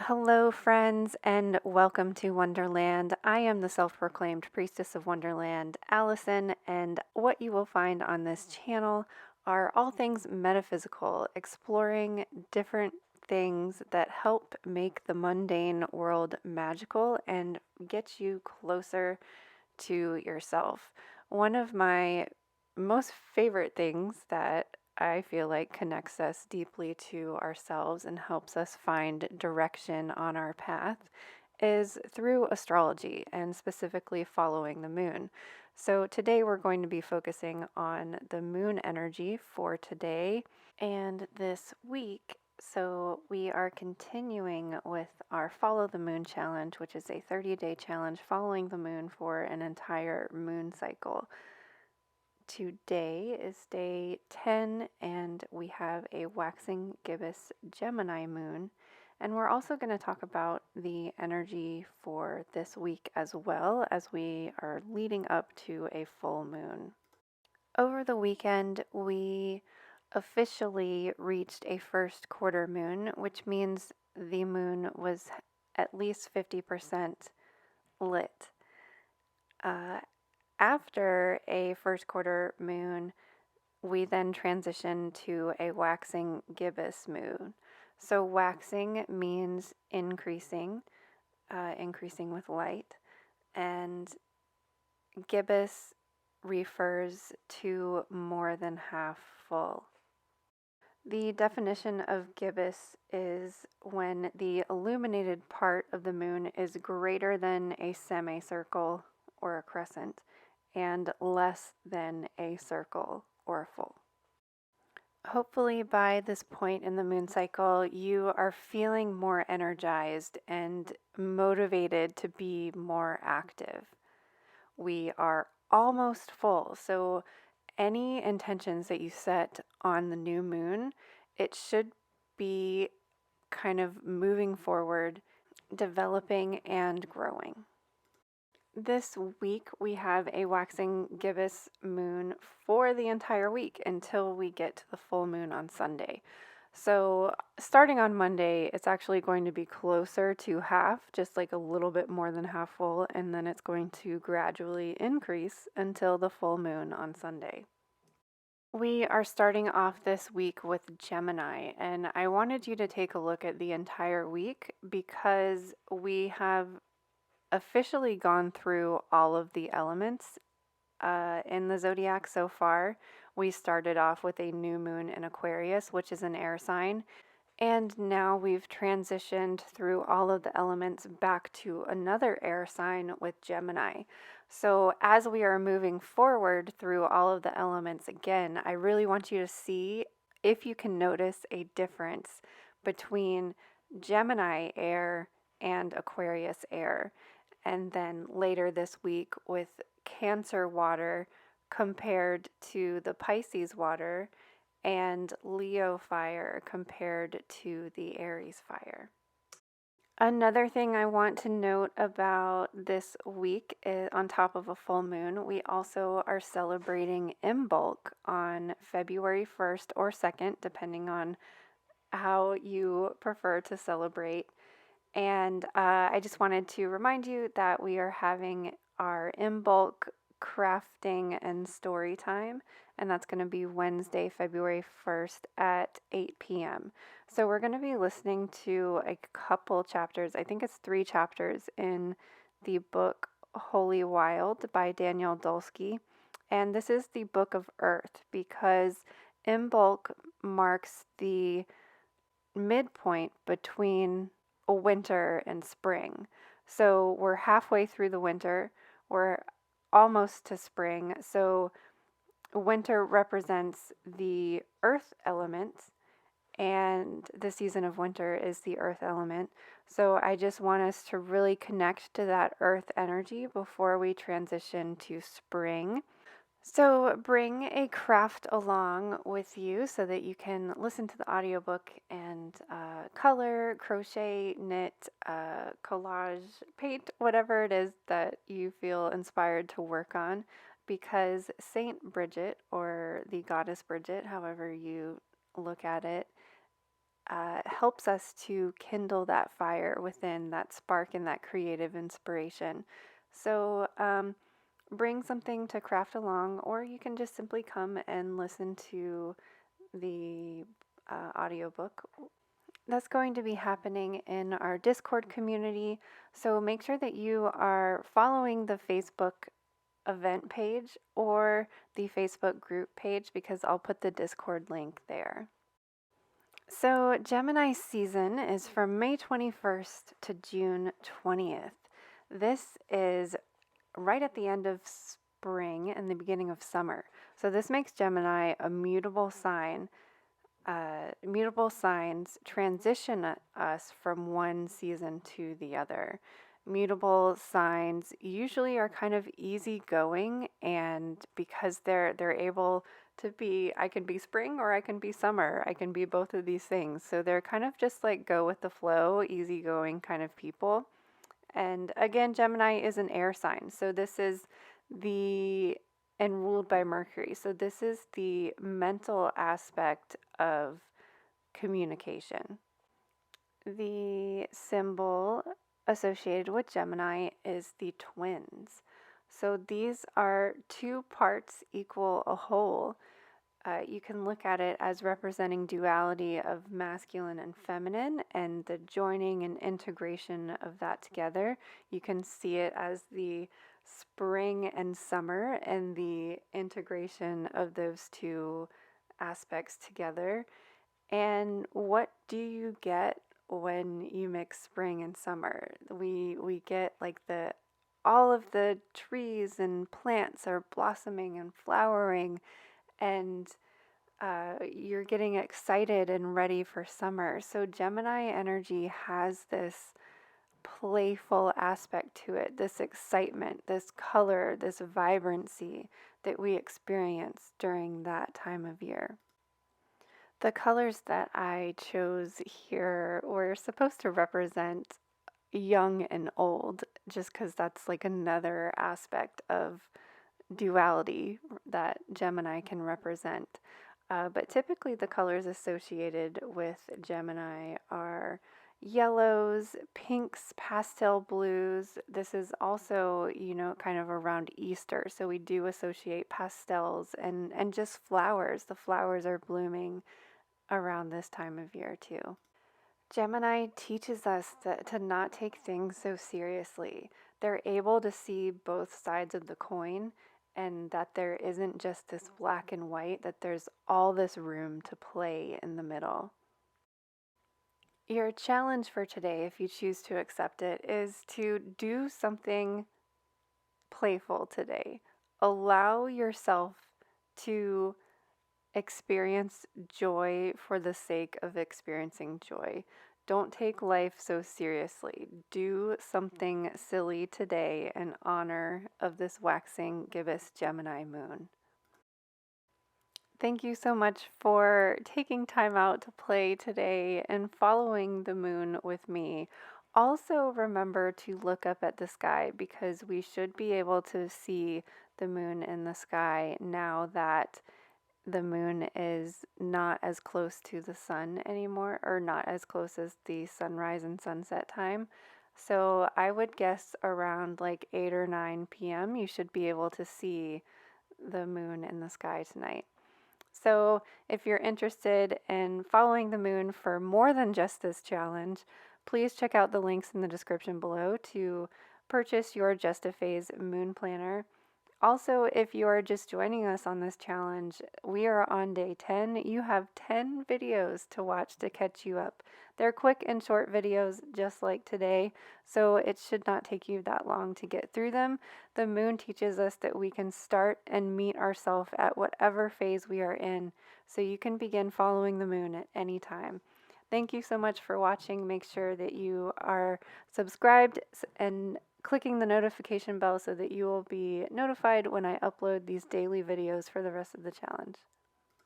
Hello, friends, and welcome to Wonderland. I am the self proclaimed priestess of Wonderland, Allison, and what you will find on this channel are all things metaphysical, exploring different things that help make the mundane world magical and get you closer to yourself. One of my most favorite things that I feel like connects us deeply to ourselves and helps us find direction on our path is through astrology and specifically following the moon. So today we're going to be focusing on the moon energy for today and this week. So we are continuing with our Follow the Moon challenge, which is a 30-day challenge following the moon for an entire moon cycle. Today is day 10, and we have a waxing gibbous Gemini moon. And we're also going to talk about the energy for this week as well as we are leading up to a full moon. Over the weekend, we officially reached a first quarter moon, which means the moon was at least 50% lit. After a first quarter moon, we then transition to a waxing gibbous moon. So waxing means increasing, increasing with light, and gibbous refers to more than half full. The definition of gibbous is when the illuminated part of the moon is greater than a semicircle or a crescent and less than a circle or a full. Hopefully, by this point in the moon cycle, you are feeling more energized and motivated to be more active. We are almost full, so any intentions that you set on the new moon, it should be kind of moving forward, developing, and growing. This week, we have a waxing gibbous moon for the entire week until we get to the full moon on Sunday. So, starting on Monday, it's actually going to be closer to half, just like a little bit more than half full, and then it's going to gradually increase until the full moon on Sunday. We are starting off this week with Gemini, and I wanted you to take a look at the entire week because we have officially gone through all of the elements in the zodiac so far. We started off with a new moon in Aquarius, which is an air sign, and now we've transitioned through all of the elements back to another air sign with Gemini. So, as we are moving forward through all of the elements again, I really want you to see if you can notice a difference between Gemini air and Aquarius air. And then later this week with Cancer water compared to the Pisces water and Leo fire compared to the Aries fire. Another thing I want to note about this week is on top of a full moon, we also are celebrating Imbolc on February 1st or 2nd, depending on how you prefer to celebrate. And I just wanted to remind you that we are having our Imbolc crafting and story time, and that's going to be Wednesday, February 1st at 8 p.m. So we're going to be listening to a couple chapters. I think it's 3 chapters in the book Holy Wild by Daniel Dulski. And this is the Book of Earth because Imbolc marks the midpoint between winter and spring. So we're halfway through the winter, we're almost to spring. So winter represents the earth element, and the season of winter is the earth element. So I just want us to really connect to that earth energy before we transition to spring. So bring a craft along with you so that you can listen to the audiobook and color, crochet, knit, collage, paint, whatever it is that you feel inspired to work on, because Saint Bridget, or the goddess Bridget, however you look at it, helps us to kindle that fire within, that spark and that creative inspiration. So bring something to craft along, or you can just simply come and listen to the audiobook. That's going to be happening in our Discord community. So make sure that you are following the Facebook event page or the Facebook group page, because I'll put the Discord link there. So Gemini season is from May 21st to June 20th. This is right at the end of spring and the beginning of summer. So this makes Gemini a mutable sign. Mutable signs transition us from one season to the other. Mutable signs usually are kind of easygoing, and because they're able to be, I can be spring or I can be summer. I can be both of these things. So they're kind of just like go with the flow, easygoing kind of people. And again, Gemini is an air sign. So this is and ruled by Mercury. So this is the mental aspect of communication. The symbol associated with Gemini is the twins. So these are two parts equal a whole. You can look at it as representing duality of masculine and feminine, and the joining and integration of that together. You can see it as the spring and summer and the integration of those two aspects together. And what do you get when you mix spring and summer? We get like all of the trees and plants are blossoming and flowering, and you're getting excited and ready for summer. So Gemini energy has this playful aspect to it, this excitement, this color, this vibrancy that we experience during that time of year. The colors that I chose here were supposed to represent young and old, just because that's like another aspect of duality that Gemini can represent. But typically the colors associated with Gemini are yellows, pinks, pastel blues. This is also, kind of around Easter. So we do associate pastels and just flowers. The flowers are blooming around this time of year too. Gemini teaches us to not take things so seriously. They're able to see both sides of the coin, and that there isn't just this black and white, that there's all this room to play in the middle. Your challenge for today, if you choose to accept it, is to do something playful today. Allow yourself to experience joy for the sake of experiencing joy. Don't take life so seriously. Do something silly today in honor of this waxing gibbous Gemini moon. Thank you so much for taking time out to play today and following the moon with me. Also, remember to look up at the sky, because we should be able to see the moon in the sky now that the moon is not as close to the sun anymore, or not as close as the sunrise and sunset time. So I would guess around like 8 or 9 p.m. you should be able to see the moon in the sky tonight. So if you're interested in following the moon for more than just this challenge, please check out the links in the description below to purchase your Just a Phase moon planner. Also, if you are just joining us on this challenge, we are on day 10. You have 10 videos to watch to catch you up. They're quick and short videos, just like today, so it should not take you that long to get through them. The moon teaches us that we can start and meet ourselves at whatever phase we are in, so you can begin following the moon at any time. Thank you so much for watching. Make sure that you are subscribed and clicking the notification bell so that you will be notified when I upload these daily videos for the rest of the challenge.